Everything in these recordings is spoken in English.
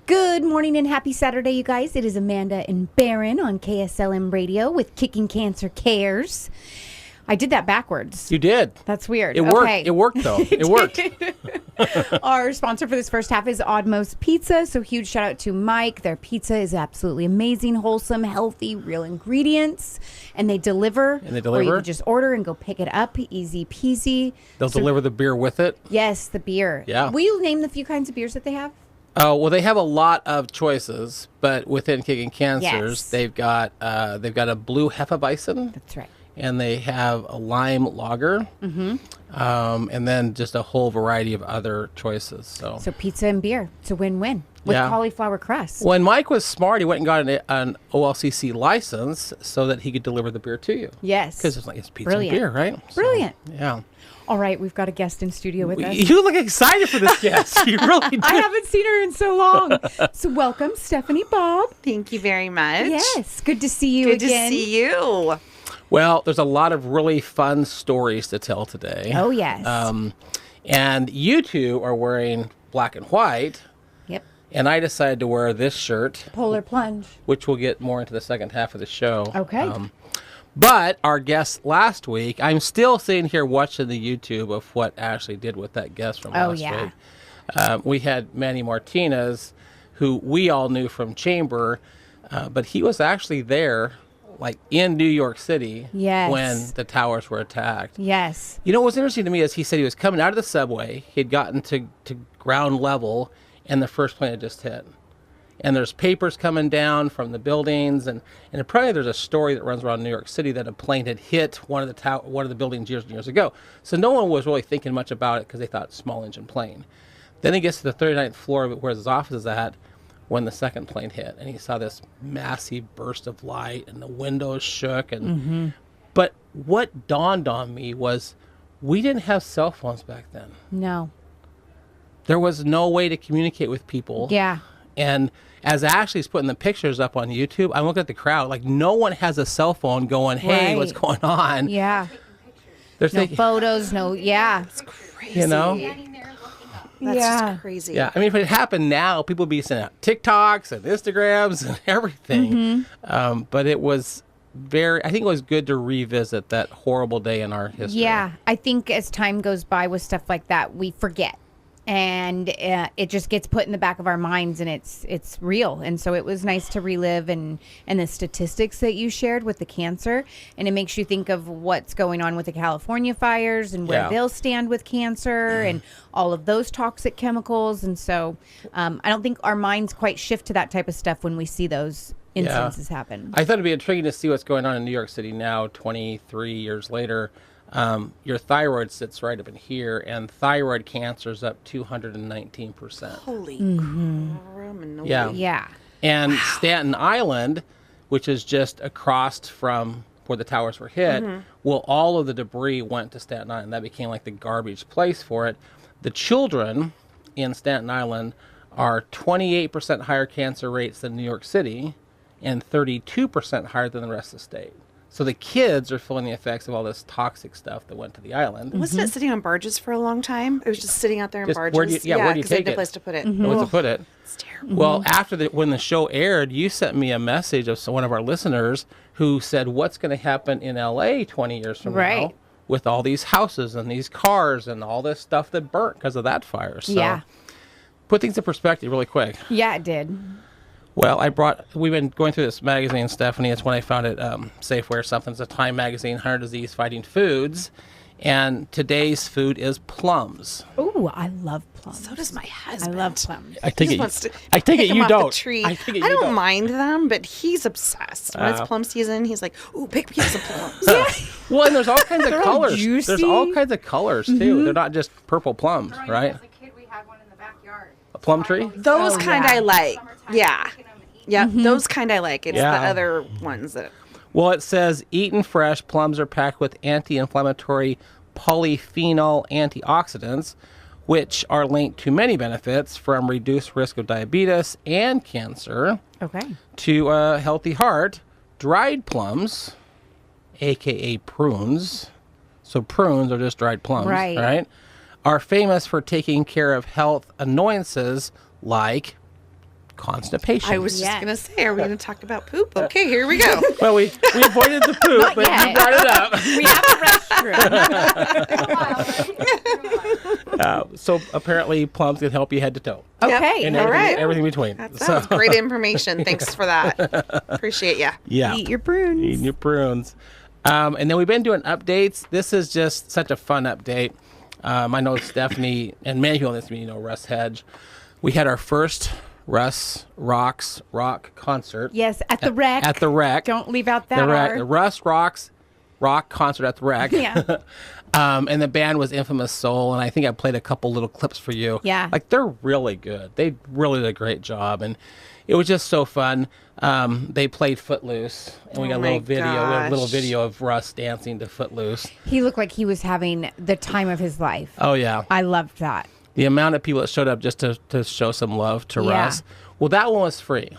Good morning and happy Saturday, you guys. It is Amanda and Barron on KSLM Radio with Kicking Cancer Cares. I did that backwards. You did. That's weird. It worked. It worked, though. It worked. Our sponsor for this first half is Oddmost Pizza. So huge shout out to Mike. Their pizza is absolutely amazing, wholesome, healthy, real ingredients. And they deliver. Or you can just order and go pick it up. Easy peasy. They'll deliver the beer with it. Yes, the beer. Yeah. Will you name the few kinds of beers that they have? Oh, well, they have a lot of choices, but within Kicking Cancers, they've got a blue Hefeweizen. That's right. And they have a lime lager, and then just a whole variety of other choices. So pizza and beer. It's a win-win with cauliflower crust. When Mike was smart, he went and got an OLCC license so that he could deliver the beer to you. Yes. Because it's pizza and beer, right? Brilliant. So, yeah. All right, we've got a guest in studio with us. You look excited for this guest. You really do. I haven't seen her in so long. So welcome, Stephanie Bob. Thank you very much. Yes, good to see you again. Good to see you. Well, there's a lot of really fun stories to tell today. Oh, yes. And you two are wearing black and white. Yep. And I decided to wear this shirt. Polar plunge. Which we'll get more into the second half of the show. Okay. But our guest last week, I'm still sitting here watching the YouTube of what Ashlie did with that guest from last week. We had Manny Martinez, who we all knew from Chamber, but he was actually there, like in New York City, when the towers were attacked. Yes. You know, what's interesting to me is he said he was coming out of the subway, he had gotten to ground level, and the first plane had just hit. And there's papers coming down from the buildings, and probably there's a story that runs around New York City that a plane had hit one of the buildings years and years ago. So no one was really thinking much about it because they thought small engine plane. Then he gets to the 39th floor where his office is at when the second plane hit, and he saw this massive burst of light, and the windows shook. And but what dawned on me was we didn't have cell phones back then. No. There was no way to communicate with people. Yeah. And as Ashley's putting the pictures up on YouTube, I'm looking at the crowd. Like, no one has a cell phone going, hey, what's going on? Yeah. There's no photos, It's crazy. You know? That's just crazy. Yeah. I mean, if it happened now, people would be sending out TikToks and Instagrams and everything. But it was I think it was good to revisit that horrible day in our history. Yeah. I think as time goes by with stuff like that, we forget. And it just gets put in the back of our minds, and it's real. And so it was nice to relive and the statistics that you shared with the cancer, and it makes you think of what's going on with the California fires and where they'll stand with cancer and all of those toxic chemicals. And so I don't think our minds quite shift to that type of stuff when we see those instances happen. I thought it'd be intriguing to see what's going on in New York City now, 23 years later. Your thyroid sits right up in here, and thyroid cancer is up 219%. Holy crap. Yeah. And Staten Island, which is just across from where the towers were hit, well, all of the debris went to Staten Island. That became like the garbage place for it. The children in Staten Island are 28% higher cancer rates than New York City and 32% higher than the rest of the state. So the kids are feeling the effects of all this toxic stuff that went to the island. Wasn't it sitting on barges for a long time? It was just sitting out there in barges. Where do you take it? Because they had no place to put it. No place to put it. It's terrible. Well, when the show aired, you sent me a message of one of our listeners who said, what's going to happen in L.A. 20 years from now with all these houses and these cars and all this stuff that burnt because of that fire? So put things in perspective really quick. Yeah, it did. Well, we've been going through this magazine, Stephanie. It's when I found it, Safeway or something. It's a Time magazine, 100 disease-fighting foods. And today's food is plums. Oh, I love plums. So does my husband. I love plums. I take it you don't. I don't mind them, but he's obsessed. When it's plum season, he's like, ooh, pick me some plums. Well, and there's all kinds of colors. Juicy. There's all kinds of colors, too. They're not just purple plums, right? As a kid, we had one in the backyard. A plum tree? Those kind I like. Yeah. Yeah, those kind I like. It's the other ones that... Well, it says, eaten fresh, plums are packed with anti-inflammatory polyphenol antioxidants, which are linked to many benefits, from reduced risk of diabetes and cancer to a healthy heart. Dried plums, a.k.a. prunes, so prunes are just dried plums, right? Are famous for taking care of health annoyances like constipation. I was just Yes. going to say, are we going to talk about poop? Okay, here we go. Well, we avoided the poop, Not but yet. you brought it up. We have a restroom. So apparently plums can help you head to toe. Okay. And All everything, right. everything between. That's great information. Thanks for that. Appreciate ya. Yeah. Eat your prunes. Eating your prunes. And then we've been doing updates. This is just such a fun update. I know Stephanie and many people in this meeting know Russ Hedge. We had our first Russ Rocks Rock concert. Yes, at the Rec. At the Rec. Don't leave out that the Rec. R. The Russ Rocks Rock concert at the Rec. Yeah. And the band was Infamous Soul, and I think I played a couple little clips for you. Yeah. Like, they're really good. They really did a great job, and it was just so fun. They played Footloose, and we got a little my video. We have a little gosh. video of Russ dancing to Footloose. He looked like he was having the time of his life. Oh, yeah. I loved that. The amount of people that showed up just to show some love to Yeah. Russ. Well, that one was free.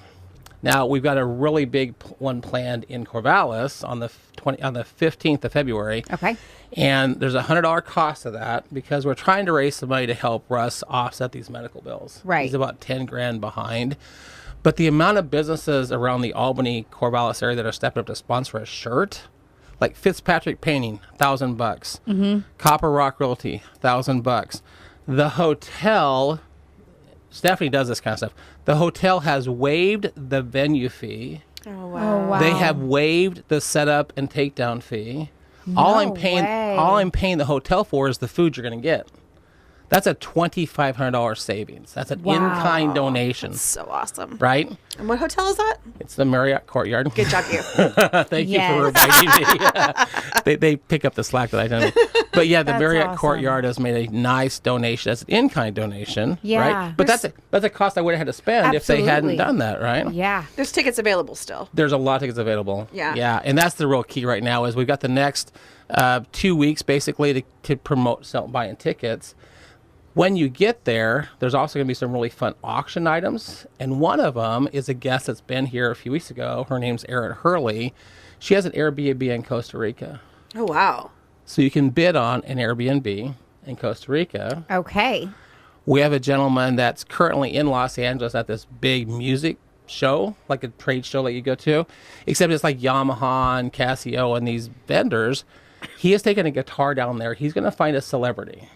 Now, we've got a really big one planned in Corvallis on the 15th of February. Okay. And there's a $100 cost to that because we're trying to raise some money to help Russ offset these medical bills. Right. He's about 10 grand behind. But the amount of businesses around the Albany, Corvallis area that are stepping up to sponsor a shirt, like Fitzpatrick Painting, $1,000. Mm-hmm. Copper Rock Realty, $1,000. The hotel, Stephanie does this kind of stuff. The hotel has waived the venue fee. Oh, wow. Oh, wow. They have waived the setup and takedown fee. All I'm paying the hotel for is the food you're going to get. That's a $2,500 savings. That's an Wow. in-kind donation, So awesome. right? And what hotel is that? It's the Marriott Courtyard. Good job, you. Thank you for reminding me. They pick up the slack that I don't. But yeah, the That's Marriott awesome. Courtyard has made a nice donation. That's an in-kind donation, Yeah. right? But that's a cost I would have had to spend if they hadn't Absolutely. done that, right? Yeah. There's tickets available still. There's a lot of tickets available. Yeah. Yeah, and that's the real key right now is we've got the next 2 weeks basically to promote buying tickets. When you get there, there's also going to be some really fun auction items, and one of them is a guest that's been here a few weeks ago. Her name's Erin Hurley. She has an Airbnb in Costa Rica. Oh, wow. So you can bid on an Airbnb in Costa Rica. Okay. We have a gentleman that's currently in Los Angeles at this big music show, like a trade show that you go to, except it's like Yamaha and Casio and these vendors. He has taken a guitar down there. He's going to find a celebrity.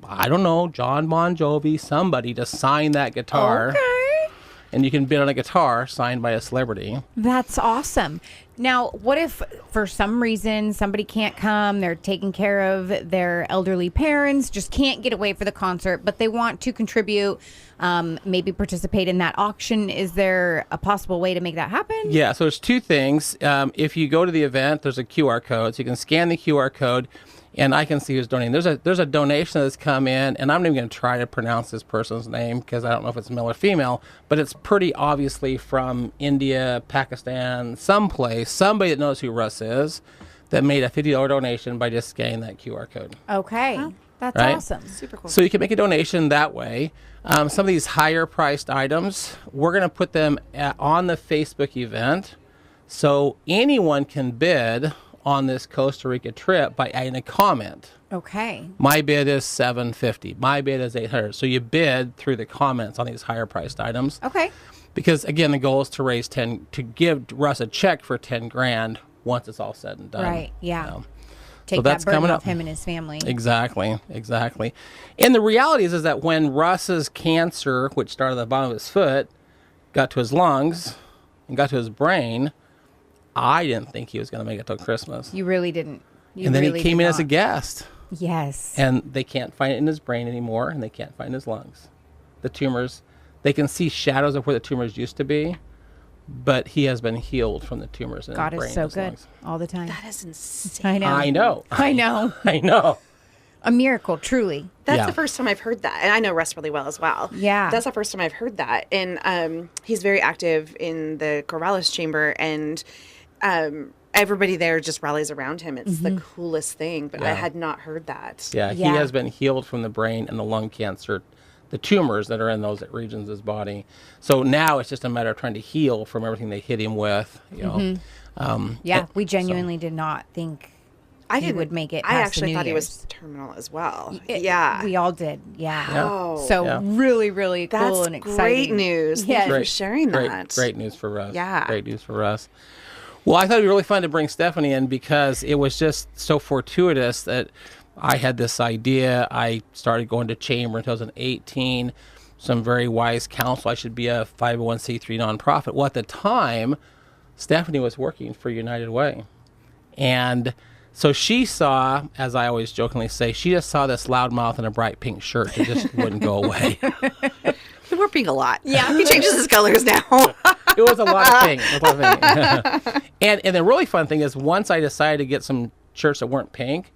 I don't know, John Bon Jovi, somebody to sign that guitar. Okay. And you can bid on a guitar signed by a celebrity. That's awesome. Now, what if for some reason somebody can't come, they're taking care of their elderly parents, just can't get away for the concert, but they want to contribute, maybe participate in that auction? Is there a possible way to make that happen? Yeah, so there's two things. If you go to the event, there's a QR code. So you can scan the QR code, and I can see who's donating. There's a donation that's come in, and I'm not even going to try to pronounce this person's name because I don't know if it's male or female, but it's pretty obviously from India, Pakistan, someplace, somebody that knows who Russ is, that made a $50 donation by just scanning that QR code. Okay. That's Right? awesome. Super cool. So you can make a donation that way. Some of these higher priced items, we're going to put them on the Facebook event, so anyone can bid on this Costa Rica trip by adding a comment. Okay. My bid is $750. My bid is $800. So you bid through the comments on these higher priced items. Okay. Because again, the goal is to raise to give Russ a check for 10 grand once it's all said and done. Right. Yeah. So Take that's that burden coming off up. him and his family. Exactly. And the reality is that when Russ's cancer, which started at the bottom of his foot, got to his lungs and got to his brain, I didn't think he was going to make it till Christmas. You really didn't. You And then really he came did in as a not. guest. Yes. And they can't find it in his brain anymore, and they can't find his lungs. The tumors, they can see shadows of where the tumors used to be, but he has been healed from the tumors in God his brain. is so and his good lungs. all the time. That is insane. I know. I know. I know. I know. A miracle, truly. That's Yeah. the first time I've heard that. And I know Russ really well as well. Yeah. That's the first time I've heard that. And he's very active in the Corvallis chamber, and everybody there just rallies around him. It's the coolest thing, but I Yeah. had not heard that. Yeah, Yeah. he has been healed from the brain and the lung cancer, the tumors that are in those regions of his body. So now it's just a matter of trying to heal from everything they hit him with, you know. Yeah, and we so- genuinely did not think he would make it I past actually the New thought he Year's. was terminal as well. We all did. Yeah. Oh. So Yeah. really, really cool That's and exciting. great news. Yeah. Thank you for sharing that. Great news for us. Yeah. Great news for us. Well, I thought it'd be really fun to bring Stephanie in because it was just so fortuitous that I had this idea. I started going to chamber in 2018. Some very wise counsel. I should be a 501c3 nonprofit. Well, at the time, Stephanie was working for United Way. And so she saw, as I always jokingly say, she just saw this loudmouth in a bright pink shirt that just wouldn't go away. He wore pink a lot. Yeah. He changes his colors now. It was a lot of pink. And the really fun thing is once I decided to get some shirts that weren't pink,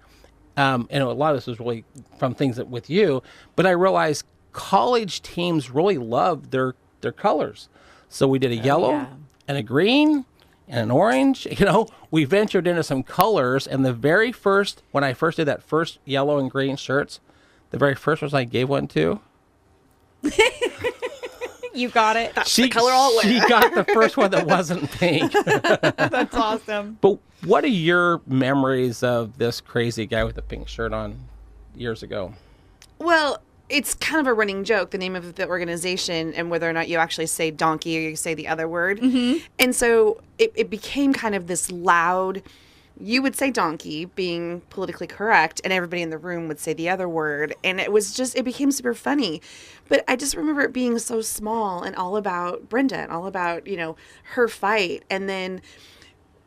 and a lot of this was really from things that with you, but I realized college teams really loved their colors. So we did a yellow and a green and an orange. We ventured into some colors, and the very first, when I first did that first yellow and green shirts, the very first person I gave one to, You got it. That's the color all it she went. got the first one that wasn't pink. That's awesome. But what are your memories of this crazy guy with the pink shirt on years ago? Well, it's kind of a running joke, the name of the organization, and whether or not you actually say donkey or you say the other word. Mm-hmm. And so it became kind of this loud, you would say donkey, being politically correct, and everybody in the room would say the other word. And it became super funny. But I just remember it being so small and all about Brenda and all about, her fight. And then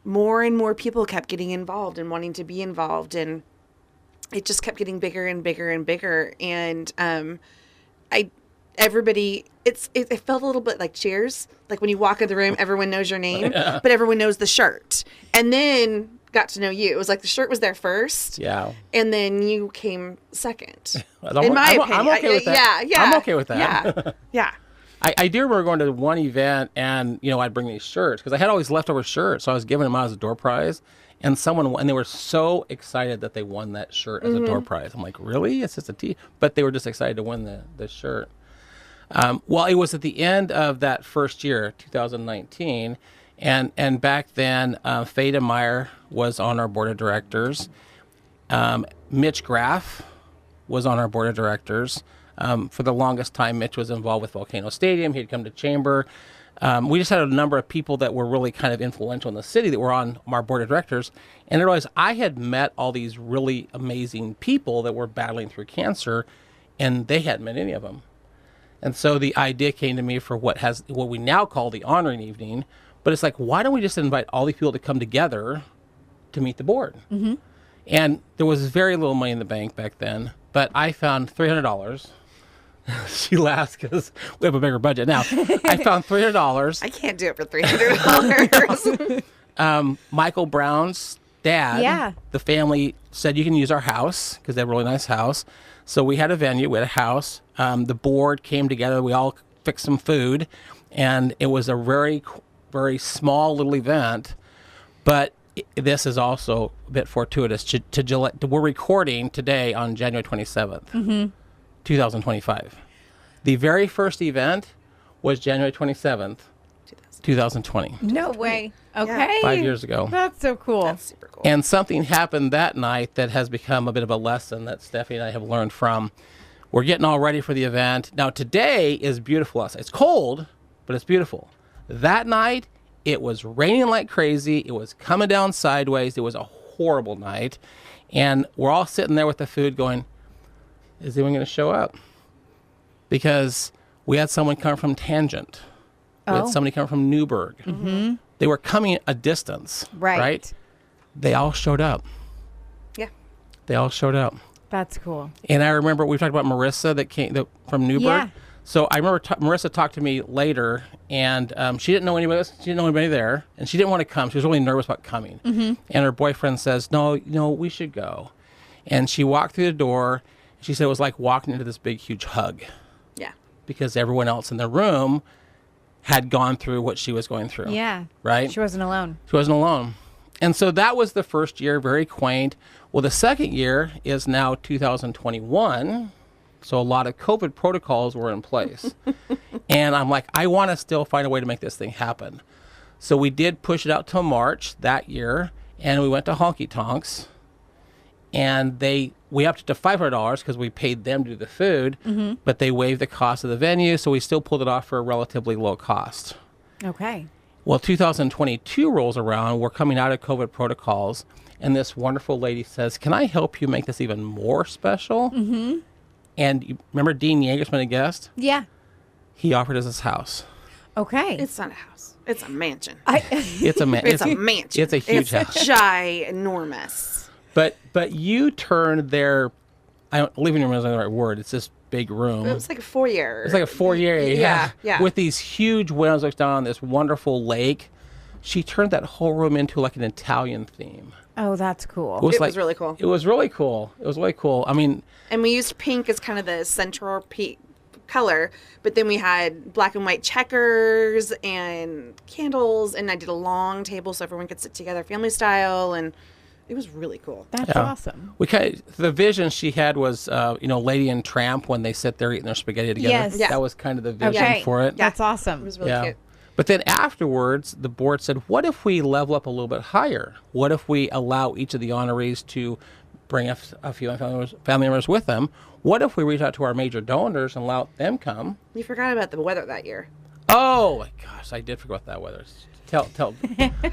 more and more people kept getting involved and wanting to be involved. And it just kept getting bigger and bigger and bigger. And it felt a little bit like Cheers. Like when you walk in the room, everyone knows your name, but everyone knows the shirt. And then got to know you. It was like the shirt was there first. Yeah. And then you came second. I'm my opinion. I'm okay with that. Yeah. I'm okay with that. Yeah. Yeah. I do remember going to one event and, I'd bring these shirts because I had all these leftover shirts. So I was giving them out as a door prize. And they were so excited that they won that shirt as a door prize. I'm like, really? It's just a tee. But they were just excited to win the shirt. Well, it was at the end of that first year, 2019. And back then, Faye Meyer was on our board of directors. Mitch Graff was on our board of directors. For the longest time, Mitch was involved with Volcano Stadium. He'd come to chamber. We just had a number of people that were really kind of influential in the city that were on our board of directors. And I realized I had met all these really amazing people that were battling through cancer, and they hadn't met any of them. And so the idea came to me for what we now call the honoring evening. But it's like, why don't we just invite all these people to come together to meet the board? Mm-hmm. And there was very little money in the bank back then, but I found $300. She laughs because we have a bigger budget now. I found $300. I can't do it for $300. Michael Brown's dad, the family said you can use our house because they have a really nice house. So we had a venue, we had a house. The board came together. We all fixed some food, and it was a very, very small little event. But this is also a bit fortuitous. We're recording today on January 27th, 2025. The very first event was January 27th, 2020. No way. Okay. 5 years ago. That's so cool. That's super cool. And something happened that night that has become a bit of a lesson that Stephanie and I have learned from. We're getting all ready for the event. Now, today is beautiful outside. It's cold, but it's beautiful. That night, it was raining like crazy. It was coming down sideways. It was a horrible night. And we're all sitting there with the food going, is anyone going to show up? Because we had someone come from Tangent. We had somebody come from Newburgh. Mm-hmm. They were coming a distance. Right? They all showed up. Yeah. They all showed up. That's cool. And I remember we talked about Marissa that came from Newburgh. Yeah. So I remember Marissa talked to me later, and she didn't know anybody else. She didn't know anybody there, and she didn't want to come. She was really nervous about coming. Mm-hmm. And her boyfriend says, no, we should go. And she walked through the door. She said it was like walking into this big, huge hug. Yeah. Because everyone else in the room had gone through what she was going through. Yeah. Right? She wasn't alone. She wasn't alone. And so that was the first year, very quaint. Well, the second year is now 2021. So a lot of COVID protocols were in place. And I'm like, I want to still find a way to make this thing happen. So we did push it out till March that year. And we went to Honky Tonks. and we upped it to $500 because we paid them to do the food, but they waived the cost of the venue, so we still pulled it off for a relatively low cost. Okay. Well, 2022 rolls around. We're coming out of COVID protocols, and this wonderful lady says, "Can I help you make this even more special?" Mm-hmm. And you remember Dean Yeagersman, a guest? Yeah. He offered us his house. Okay. It's not a house. It's a mansion. It's a It's a mansion. It's a huge it's house. ginormous. But you turned their living room isn't the right word. It's this big room. It was like a foyer. It's like a foyer, Yeah. with these huge windows looks down on this wonderful lake. She turned that whole room into like an Italian theme. Oh, that's cool. It was really cool. It was really cool. It was really cool. I mean, And we used pink as kind of the central color, but then we had black and white checkers and candles, and I did a long table so everyone could sit together family style, and it was really cool. That's awesome. the vision she had was, Lady and Tramp when they sit there eating their spaghetti together. Yes. Yeah. That was kind of the vision Okay. for it. That's It awesome. was really cute. But then afterwards, the board said, what if we level up a little bit higher? What if we allow each of the honorees to bring a few family members with them? What if we reach out to our major donors and allow them come? You forgot about the weather that year. Oh, my gosh, I did forget that weather. Tell.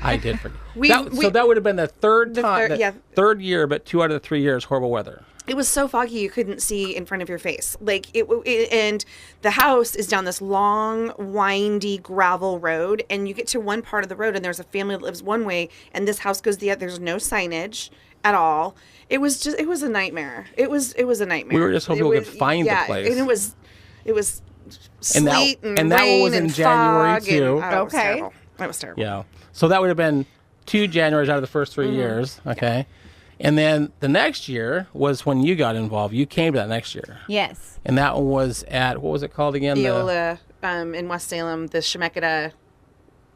I did forget. We- So that would have been the third time, third year, but 2 out of the 3 years, horrible weather. It was so foggy you couldn't see in front of your face. Like and the house is down this long, windy gravel road, and you get to one part of the road, and there's a family that lives one way, and this house goes the other. There's no signage at all. It was a nightmare. It was a nightmare. We were just hoping we could find the place. And it was And that- sleet and and that one rain was in and January, fog too. And, it was Okay. terrible. It was terrible. Yeah. So that would have been 2 Januaries out of the first 3 years. Okay. And then the next year was when you got involved. You came to that next year. Yes. And that one was at, what was it called again? Viola in West Salem, the Shemeketa.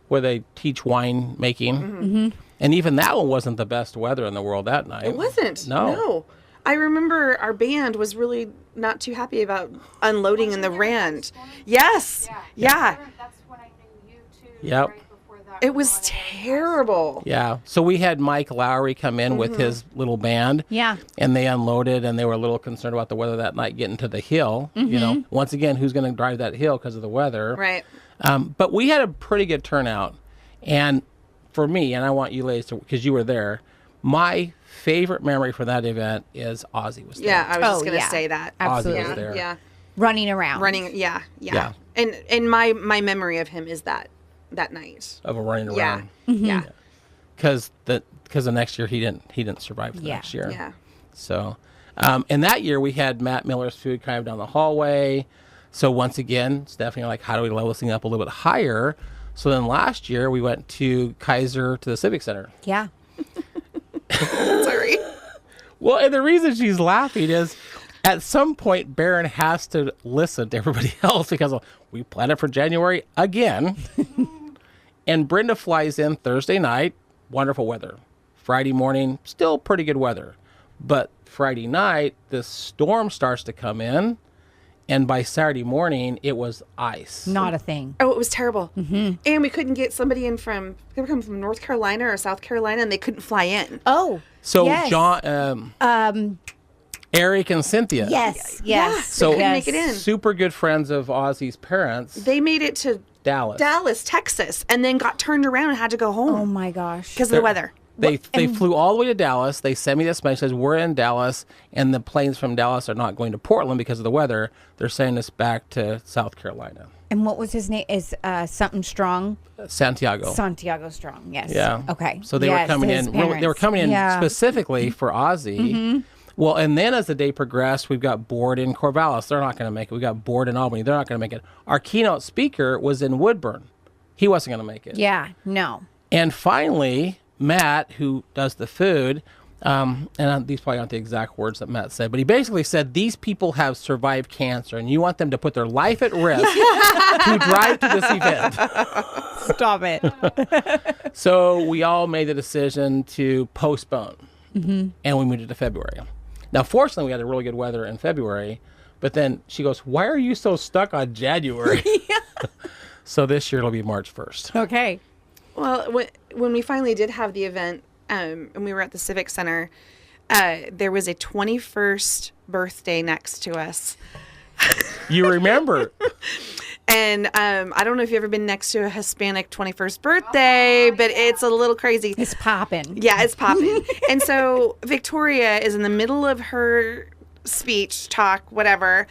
Where they teach wine making. Mm-hmm. And even that one wasn't the best weather in the world that night. It wasn't. No. No. I remember our band was really not too happy about unloading in the Rand. Yes. Yeah. That's when I knew you too. Yep. Right before that. It was terrible. Yeah. So we had Mike Lowry come in with his little band. Yeah. And they unloaded, and they were a little concerned about the weather that night getting to the hill. You know, once again, who's going to drive that hill because of the weather? Right. But we had a pretty good turnout. And for me, and I want you ladies to, because you were there, my favorite memory from that event is Ozzy was there. Yeah, I was just Oh, going to yeah. say that. Absolutely. Ozzy was Yeah. there. Yeah. Running around. Running. Yeah. Yeah. And my memory of him is that night. Of a running Yeah. around. Yeah. Because the next year he didn't survive the Yeah. next year. Yeah. So, and that year we had Matt Miller's food kind of down the hallway. So once again, Stephanie, like, how do we level this thing up a little bit higher? So then last year we went to Kaiser to the Civic Center. Yeah. Sorry. Well, and the reason she's laughing is at some point Barron has to listen to everybody else because we planned it for January again. And Brenda flies in Thursday night, wonderful weather. Friday morning, still pretty good weather. But Friday night, this storm starts to come in. And by Saturday morning, it was ice. Not a thing. Oh, it was terrible. Mm-hmm. And we couldn't get somebody in they were coming from North Carolina or South Carolina, and they couldn't fly in. Oh. So yes. John, Eric and Cynthia. Yes. Yeah. Yes. So- They couldn't yes. make it in. Super good friends of Ozzy's parents. They made it to Dallas. Texas, and then got turned around and had to go Oh home my gosh. because of the weather. They flew all the way to Dallas. They sent me this message, says we're in Dallas, and the planes from Dallas are not going to Portland because of the weather. They're sending us back to South Carolina. And what was his name? Is something Strong? Santiago. Santiago Strong. Yes. Yeah. Okay. So they Yes, were coming his in. They were parents. coming in Yeah. specifically for Ozzy. Well, and then as the day progressed, we've got Board in Corvallis. They're not going to make it. We got Board in Albany. They're not going to make it. Our keynote speaker was in Woodburn. He wasn't going to make it. Yeah. No. And finally, Matt, who does the food, and these probably aren't the exact words that Matt said, but he basically said these people have survived cancer, and you want them to put their life at risk to drive to this event. Stop it. So we all made the decision to postpone, and we moved it to February. Now, fortunately, we had a really good weather in February, but then she goes, "Why are you so stuck on January?" So this year it'll be March 1st. Okay. Well, when we finally did have the event, and we were at the Civic Center, there was a 21st birthday next to us. You remember? And I don't know if you've ever been next to a Hispanic 21st birthday, but it's a little crazy. It's popping. Yeah, it's popping. And so Victoria is in the middle of her speech, talk, whatever,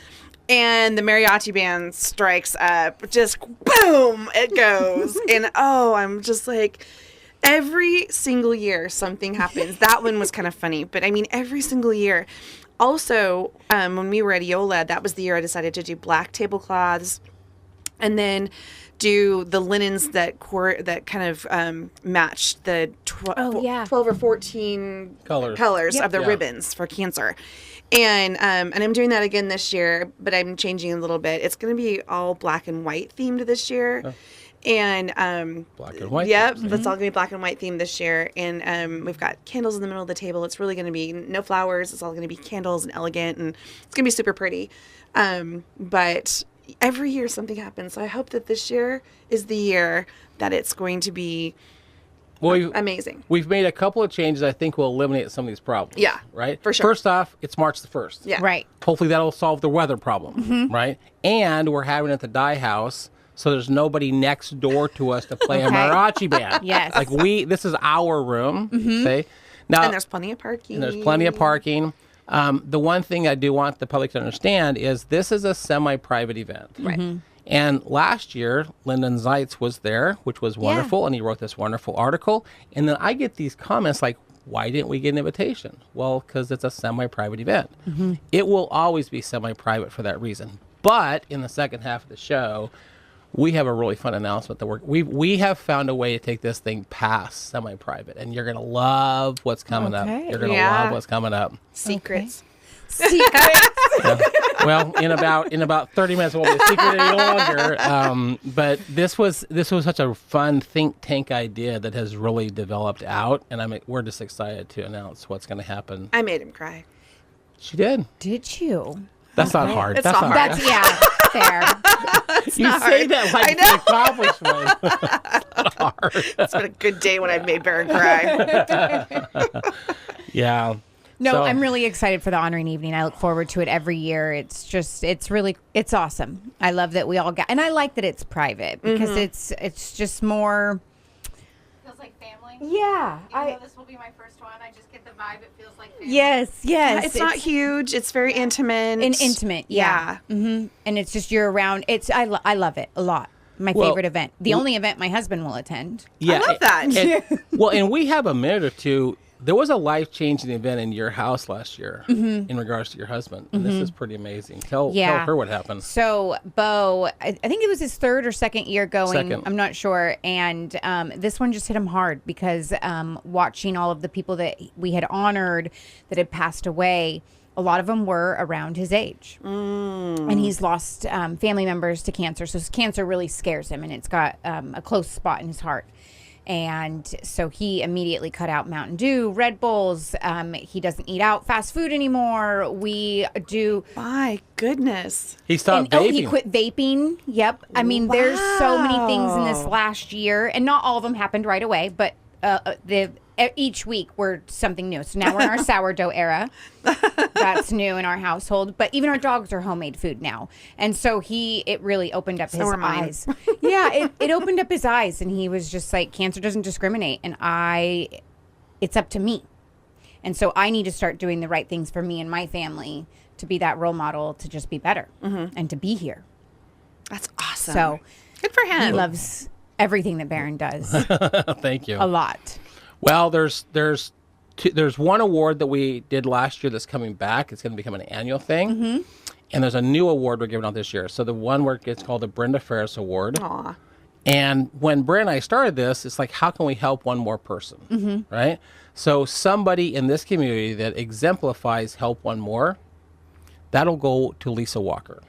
and the mariachi band strikes up. Just boom, it goes. And I'm just like, every single year something happens. That one was kind of funny, but I mean, every single year. Also, when we were at Eola, that was the year I decided to do black tablecloths. And then do the linens that kind of matched the 12 or 14 colors of the ribbons for cancer. And I'm doing that again this year, but I'm changing a little bit. It's going to be all black and white themed this year. Oh. And black and white. Yep, that's all going to be black and white themed this year. And we've got candles in the middle of the table. It's really going to be no flowers. It's all going to be candles and elegant, and it's going to be super pretty. But every year something happens. So I hope that this year is the year that it's going to be amazing. We've made a couple of changes I think will eliminate some of these problems. Yeah. Right? For sure. First off, it's March the 1st. Yeah. Right. Hopefully that'll solve the weather problem. Right? And we're having it at the Dye House, so there's nobody next door to us to play a mariachi band. Yes. Like this is our room. Okay? Now, and there's plenty of parking. The one thing I do want the public to understand is this is a semi-private event. Right. And last year, Lyndon Zeitz was there, which was wonderful, and he wrote this wonderful article. And then I get these comments like, why didn't we get an invitation? Well, because it's a semi-private event. It will always be semi-private for that reason. But in the second half of the show, we have a really fun announcement that we have found a way to take this thing past semi-private, and you're gonna love what's coming up. You're gonna love what's coming up. Secrets. Secrets. Well, in about 30 minutes, it won't be a secret any longer. But this was such a fun think tank idea that has really developed out, and we're just excited to announce what's going to happen. I made him cry. She did. Did you? That's not hard. It's not hard. That's fair. You say that like it's an accomplishment. It's not hard. It's been a good day when I've made Baron cry. Yeah. No, So- I'm really excited for the honoring evening. I look forward to it every year. It's awesome. I love that we all and I like that it's private because it's just more. Feels like family. Yeah. Even though this will be my first one, I just get the vibe. It feels like family. Yes. It's not huge. It's very intimate. And intimate. Yeah. Mm-hmm. And it's just year round. I love it a lot. My favorite event. The only event my husband will attend. Yeah. I love that. And we have a minute or two. There was a life-changing event in your house last year in regards to your husband. And this is pretty amazing. Tell her what happened. So, Bo, I think it was his third or second year going. Second. I'm not sure. And this one just hit him hard because watching all of the people that we had honored that had passed away, a lot of them were around his age. And he's lost family members to cancer. So cancer really scares him, and it's got a close spot in his heart. And so he immediately cut out Mountain Dew, Red Bulls. He doesn't eat out fast food anymore. We do. My goodness. He stopped vaping. He quit vaping. Yep. I mean, there's so many things in this last year, and not all of them happened right away, but each week we're something new. So now we're in our sourdough era. That's new in our household. But even our dogs are homemade food now. And so it really opened up his eyes. Yeah, it opened up his eyes, and he was just like, cancer doesn't discriminate, and it's up to me. And so I need to start doing the right things for me and my family to be that role model, to just be better and to be here. That's awesome. So good for him. he loves everything that Baron does. Thank you. A lot. Well, there's one award that we did last year that's coming back. It's going to become an annual thing. And there's a new award we're giving out this year. So the one where it's called the Brenda Ferris Award. Aw. And when Brenda and I started this, it's like, how can we help one more person? Right? So somebody in this community that exemplifies help one more, that'll go to Lisa Walker.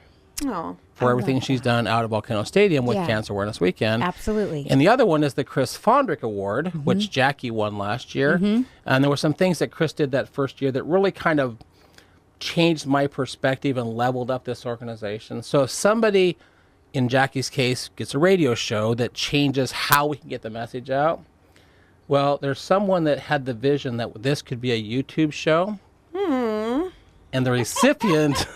Oh. For everything she's done out of Volcano Stadium with Yeah. Cancer Awareness Weekend. Absolutely. And the other one is the Chris Fondrick Award, which Jackie won last year. And there were some things that Chris did that first year that really kind of changed my perspective and leveled up this organization. So if somebody, in Jackie's case, gets a radio show that changes how we can get the message out, Well, there's someone that had the vision that this could be a YouTube show. And the recipient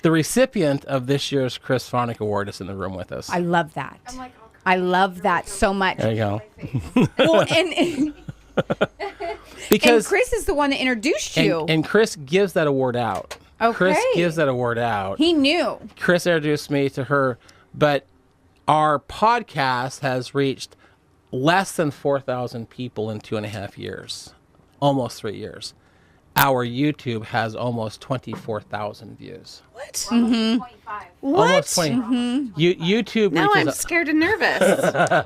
the recipient of this year's Chris Phonic Award is in the room with us. I love that. I'm like, oh, I love that so much. There you go. Well, and Because Chris is the one that introduced you. and Chris gives that award out. Chris Okay. gives that award out. He knew. Chris introduced me to her, but our podcast has reached less than 4,000 people in 2.5 years, almost 3 years. Our YouTube has almost 24,000 views. What? Mm-hmm. 25. Almost 20. YouTube Now I'm reaches. scared and nervous.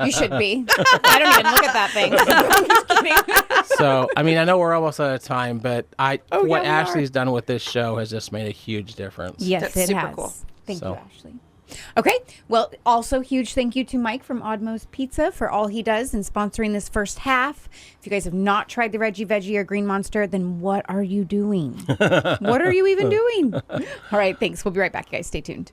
You should be. I don't even look at that thing. I'm just kidding. So, I mean, I know we're almost out of time, but what yeah, we are. Ashley's done with this show has just made a huge difference. Yes, That's it super has. cool. Thank So. you, Ashley. Okay. Well, also huge thank you to Mike from Oddmost Pizza for all he does in sponsoring this first half. If you guys have not tried the Reggie Veggie or Green Monster, then what are you doing? What are you even doing? All right. Thanks. We'll be right back, guys. Stay tuned.